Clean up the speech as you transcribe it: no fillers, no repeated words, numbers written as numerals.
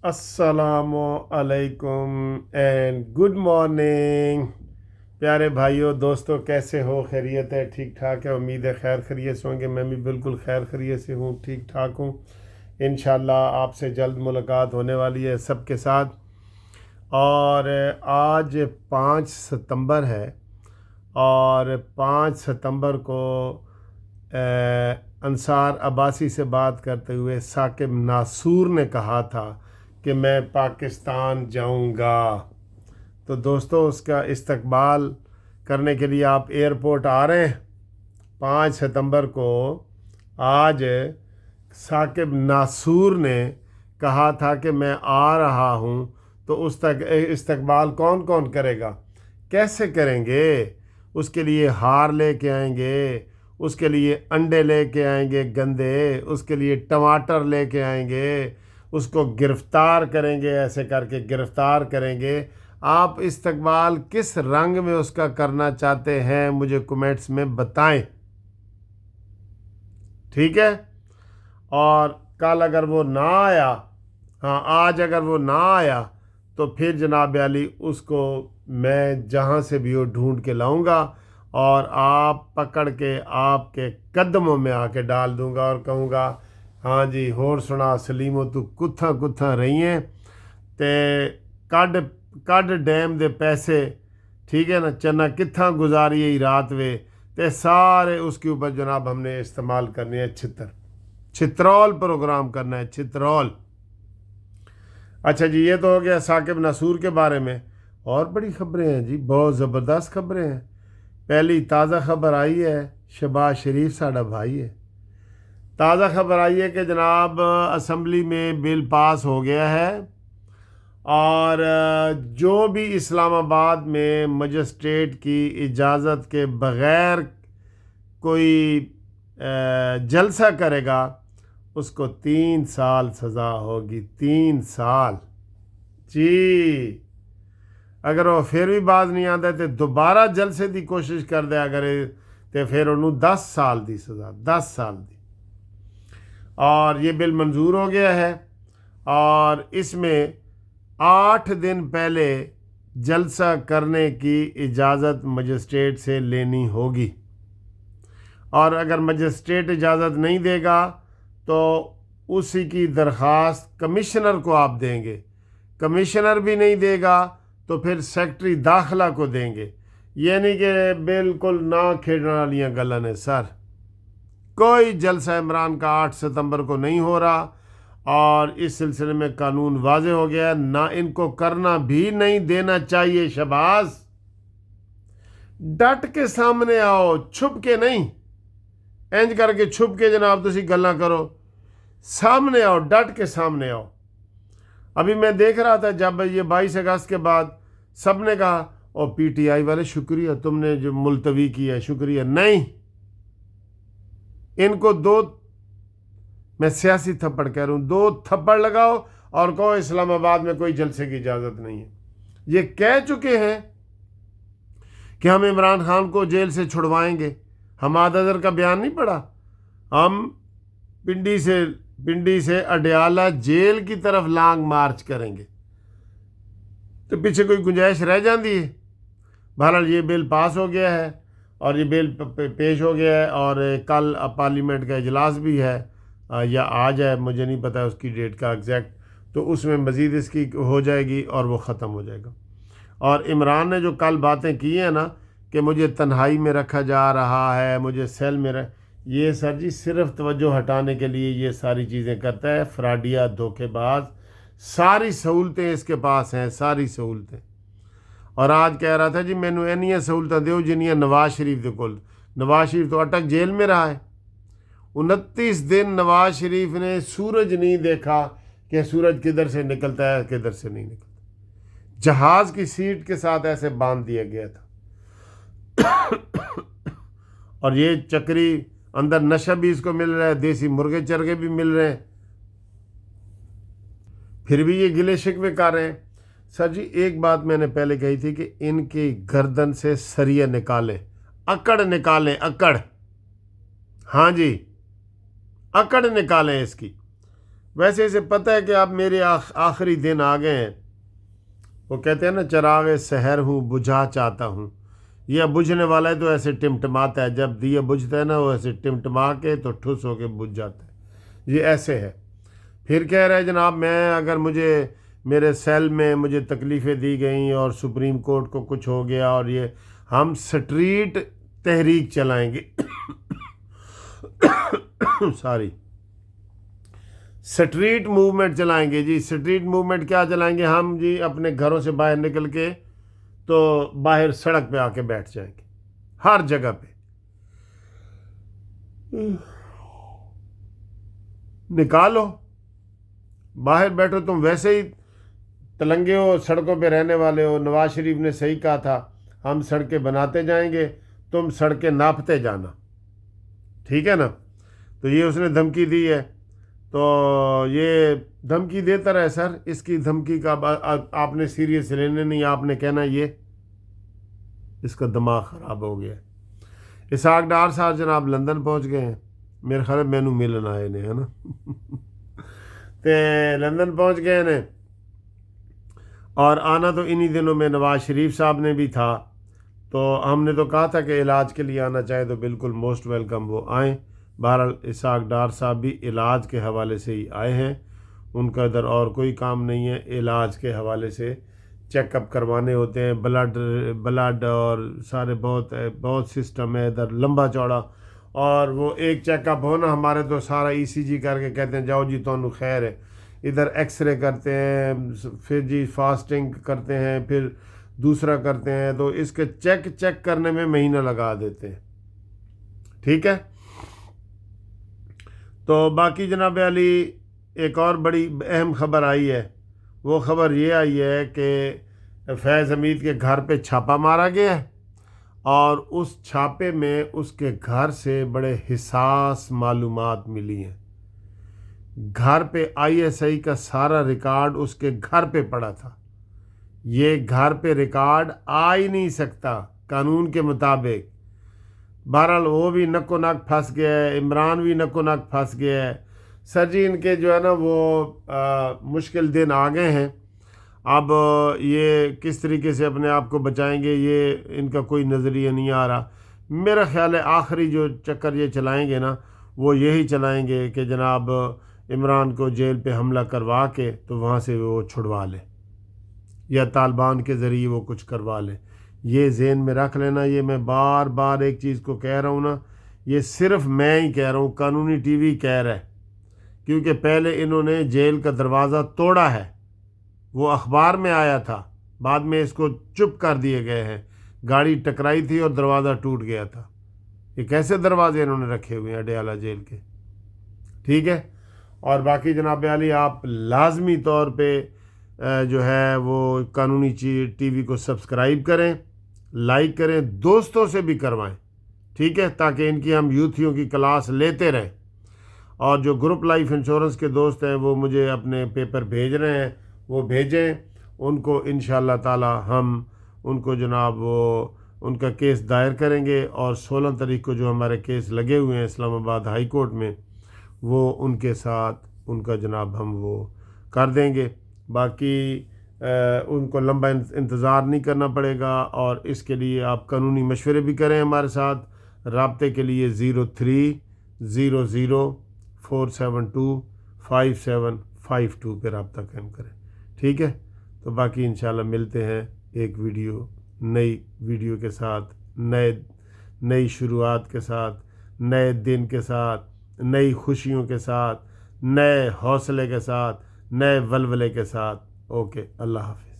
अस्सलामु अलैकुम and good morning. प्यारे भाइयों दोस्तों, कैसे हो? खैरियत है? ठीक ठाक है? उम्मीद है खैर खैरियत से होंगे। मैं भी बिल्कुल खैर खैरियत से हूँ, ठीक ठाक हूँ। इंशाल्लाह आपसे जल्द मुलाकात होने वाली है सबके साथ। और आज 5 सितंबर है और 5 सितंबर को अंसार अब्बासी से बात करते हुए साकिब नासूर ने कहा था कि मैं पाकिस्तान जाऊंगा। तो दोस्तों, उसका इस्तकबाल करने के लिए आप एयरपोर्ट आ रहे हैं 5 सितंबर को। आज साकिब नासूर ने कहा था कि मैं आ रहा हूँ। तो उस तक इस्तकबाल कौन कौन करेगा, कैसे करेंगे? उसके लिए हार लेके आएंगे, उसके लिए अंडे लेके आएंगे गंदे, उसके लिए टमाटर लेके आएंगे, उसको गिरफ्तार करेंगे, ऐसे करके गिरफ्तार करेंगे। आप इस्तकबाल किस रंग में उसका करना चाहते हैं मुझे कमेंट्स में बताएं, ठीक है? और कल अगर वो ना आया, हाँ आज अगर वो ना आया, तो फिर जनाब अली उसको मैं जहाँ से भी वो ढूंढ के लाऊंगा और आप पकड़ के आपके कदमों में आके डाल दूंगा और कहूँगा, हाँ जी होर सुना सलीमो, तू कुत्था कुत्था रही हैं ते कड कड डैम दे पैसे, ठीक है ना, चन्ना कित्था गुजारी ही रात वे, ते सारे उसके ऊपर जनाब हमने इस्तेमाल करने हैं चित्रौल प्रोग्राम करना है, चित्रौल। अच्छा जी, ये तो हो गया साकिब नसूर के बारे में। और बड़ी खबरें हैं जी, बहुत ज़बरदस्त खबरें हैं। पहली ताज़ा खबर आई है, शहबाज शरीफ साड़ा भाई है। ताज़ा खबर आई है कि जनाब असम्बली में बिल पास हो गया है और जो भी इस्लामाबाद में मजिस्ट्रेट की इजाज़त के बग़ैर कोई जलसा करेगा उसको 3 साल सज़ा होगी। 3 साल जी। अगर वो फिर भी बाज नहीं आता तो दोबारा जलसे की कोशिश कर दिया करे तो फिर उन्होंने 10 साल की सज़ा, 10 साल की। और ये बिल मंजूर हो गया है और इसमें 8 दिन पहले जलसा करने की इजाज़त मजिस्ट्रेट से लेनी होगी और अगर मजिस्ट्रेट इजाज़त नहीं देगा तो उसी की दरख्वास्त कमिश्नर को आप देंगे। कमिश्नर भी नहीं देगा तो फिर सेक्रेटरी दाखिला को देंगे। यानी कि बिल्कुल ना खेड़ने वाली गल्लां ने सर। कोई जलसा इमरान का 8 सितंबर को नहीं हो रहा और इस सिलसिले में कानून वाज़े हो गया, ना इनको करना भी नहीं देना चाहिए। शहबाज, डट के सामने आओ, छुप के नहीं। इंज करके छुप के जनाब तुसी गल्लां करो, सामने आओ, डट के सामने आओ। अभी मैं देख रहा था जब ये 22 अगस्त के बाद सब ने कहा और पीटीआई वाले शुक्रिया तुमने जो मुलतवी किया, शुक्रिया नहीं। इनको दो, मैं सियासी थप्पड़ कह रहा हूँ, 2 थप्पड़ लगाओ और कहो इस्लामाबाद में कोई जलसे की इजाज़त नहीं है। ये कह चुके हैं कि हम इमरान खान को जेल से छुड़वाएंगे। हमाद अजहर का बयान नहीं पड़ा, हम पिंडी से अडयाला जेल की तरफ लॉन्ग मार्च करेंगे। तो पीछे कोई गुंजाइश रह जाती है? बहरहाल ये बिल पास हो गया है और ये बिल पेश हो गया है और कल पार्लियामेंट का इजलास भी है या आज है, मुझे नहीं पता उसकी डेट का एग्जैक्ट। तो उसमें मज़ीद इसकी हो जाएगी और वो ख़त्म हो जाएगा। और इमरान ने जो कल बातें की हैं ना कि मुझे तन्हाई में रखा जा रहा है, मुझे सेल में ये सर जी सिर्फ तवज्जो हटाने के लिए ये सारी चीज़ें करता है। फ्राडिया, धोखेबाज, सारी सहूलतें इसके पास हैं, सारी सहूलतें। और आज कह रहा था जी मैनू इन्नियां सहूलतां दो जिन्नियां नवाज शरीफ के कोल। नवाज शरीफ तो अटक जेल में रहा है। 29 दिन नवाज शरीफ ने सूरज नहीं देखा कि सूरज किधर से निकलता है किधर से नहीं निकलता। जहाज़ की सीट के साथ ऐसे बांध दिया गया था। और ये चक्री अंदर नशा भी इसको मिल रहा है, देसी मुर्गे चरगे भी मिल रहे हैं, फिर भी ये गिले शिकवे कर रहे हैं। सर जी एक बात मैंने पहले कही थी कि इनकी गर्दन से सरिया निकालें, अकड़ निकालें, अकड़, हाँ जी अकड़ निकालें इसकी। ویسے اسے پتہ ہے کہ اب میرے آخری دن آ گئے ہیں. وہ کہتے ہیں نا چراغ سحر ہوں بجھا چاہتا ہوں. یہ بجھنے والا ہے تو ایسے ٹمٹماتا ہے، جب دیا بجھتا ہے نا وہ ایسے ٹمٹما کے تو ٹھس ہو کے بجھ جاتا ہے. یہ ایسے ہے. پھر کہہ رہے جناب میں اگر مجھے میرے سیل میں مجھے تکلیفیں دی گئیں اور سپریم کورٹ کو کچھ ہو گیا اور یہ ہم سٹریٹ تحریک چلائیں گے ساری سٹریٹ موومنٹ چلائیں گے جی. سٹریٹ موومنٹ کیا چلائیں گے ہم جی؟ اپنے گھروں سے باہر نکل کے تو باہر سڑک پہ آ کے بیٹھ جائیں گے ہر جگہ پہ. نکالو باہر بیٹھو، تم ویسے ہی تلنگے ہو، سڑکوں پہ رہنے والے ہو. نواز شریف نے صحیح کہا تھا ہم سڑکیں بناتے جائیں گے، تم سڑکیں ناپتے جانا. ٹھیک ہے نا؟ تو یہ اس نے دھمکی دی ہے. تو یہ دھمکی دیتا رہے سر، اس کی دھمکی کا آپ نے سیریس لینے نہیں، آپ نے کہنا یہ اس کا دماغ خراب ہو گیا. اسحاق ڈار صاحب جناب لندن پہنچ گئے ہیں، میرے خیال میں مینو ملن آئے نے ہے نا تے لندن پہنچ گئے نے. اور آنا تو انہی دنوں میں نواز شریف صاحب نے بھی تھا. تو ہم نے تو کہا تھا کہ علاج کے لیے آنا چاہے تو بالکل موسٹ ویلکم وہ آئیں. بہرحال اسحاق ڈار صاحب بھی علاج کے حوالے سے ہی آئے ہیں، ان کا ادھر اور کوئی کام نہیں ہے. علاج کے حوالے سے چیک اپ کروانے ہوتے ہیں، بلڈ اور سارے بہت سسٹم ہے ادھر لمبا چوڑا. اور وہ ایک چیک اپ ہونا ہمارے تو سارا ای سی جی کر کے کہتے ہیں جاؤ جی تمہیں خیر ہے. ادھر ایکس رے کرتے ہیں، پھر جی فاسٹنگ کرتے ہیں، پھر دوسرا کرتے ہیں. تو اس کے چیک کرنے میں مہینہ لگا دیتے ہیں. ٹھیک ہے. تو باقی جناب علی ایک اور بڑی اہم خبر آئی ہے. وہ خبر یہ آئی ہے کہ فیض حمید کے گھر پہ چھاپا مارا گیا ہے، اور اس چھاپے میں اس کے گھر سے بڑے حساس معلومات ملی ہیں. گھر پہ آئی ایس آئی کا سارا ریکارڈ اس کے گھر پہ پڑا تھا. یہ گھر پہ ریکارڈ آ ہی نہیں سکتا قانون کے مطابق. بہرحال وہ بھی نک و نک پھنس گیا ہے، عمران بھی نک و نک پھنس گیا ہے. سر جی ان کے جو ہے نا وہ مشکل دن آ گئے ہیں. اب یہ کس طریقے سے اپنے آپ کو بچائیں گے یہ ان کا کوئی نظریہ نہیں آ رہا. میرا خیال ہے آخری جو چکر یہ چلائیں گے نا وہ یہی چلائیں گے کہ جناب عمران کو جیل پہ حملہ کروا کے تو وہاں سے وہ چھڑوا لے، یا طالبان کے ذریعے وہ کچھ کروا لے. یہ ذہن میں رکھ لینا. یہ میں بار بار ایک چیز کو کہہ رہا ہوں نا، یہ صرف میں ہی کہہ رہا ہوں، قانونی ٹی وی کہہ رہا ہے، کیونکہ پہلے انہوں نے جیل کا دروازہ توڑا ہے. وہ اخبار میں آیا تھا، بعد میں اس کو چپ کر دیے گئے ہیں. گاڑی ٹکرائی تھی اور دروازہ ٹوٹ گیا تھا. یہ کیسے دروازے انہوں نے رکھے ہوئے ہیں اڈیالہ جیل کے. ٹھیک ہے. اور باقی جناب علی آپ لازمی طور پہ جو ہے وہ قانونی ٹی وی کو سبسکرائب کریں، لائک کریں، دوستوں سے بھی کروائیں. ٹھیک ہے، تاکہ ان کی ہم یوتھیوں کی کلاس لیتے رہیں. اور جو گروپ لائف انشورنس کے دوست ہیں وہ مجھے اپنے پیپر بھیج رہے ہیں، وہ بھیجیں. ان کو انشاءاللہ تعالی ہم ان کو جناب وہ ان کا کیس دائر کریں گے، اور 16 تاریخ کو جو ہمارے کیس لگے ہوئے ہیں اسلام آباد ہائی کورٹ میں وہ ان کے ساتھ ان کا جناب ہم وہ کر دیں گے. باقی ان کو لمبا انتظار نہیں کرنا پڑے گا. اور اس کے لیے آپ قانونی مشورے بھی کریں ہمارے ساتھ. رابطے کے لیے 0300472572 پہ رابطہ قائم کریں. ٹھیک ہے. تو باقی انشاءاللہ ملتے ہیں ایک نئی ویڈیو کے ساتھ، نئی شروعات کے ساتھ، نئے دن کے ساتھ، نئی خوشیوں کے ساتھ، نئے حوصلے کے ساتھ، نئے ولولے کے ساتھ. اوکے، اللہ حافظ.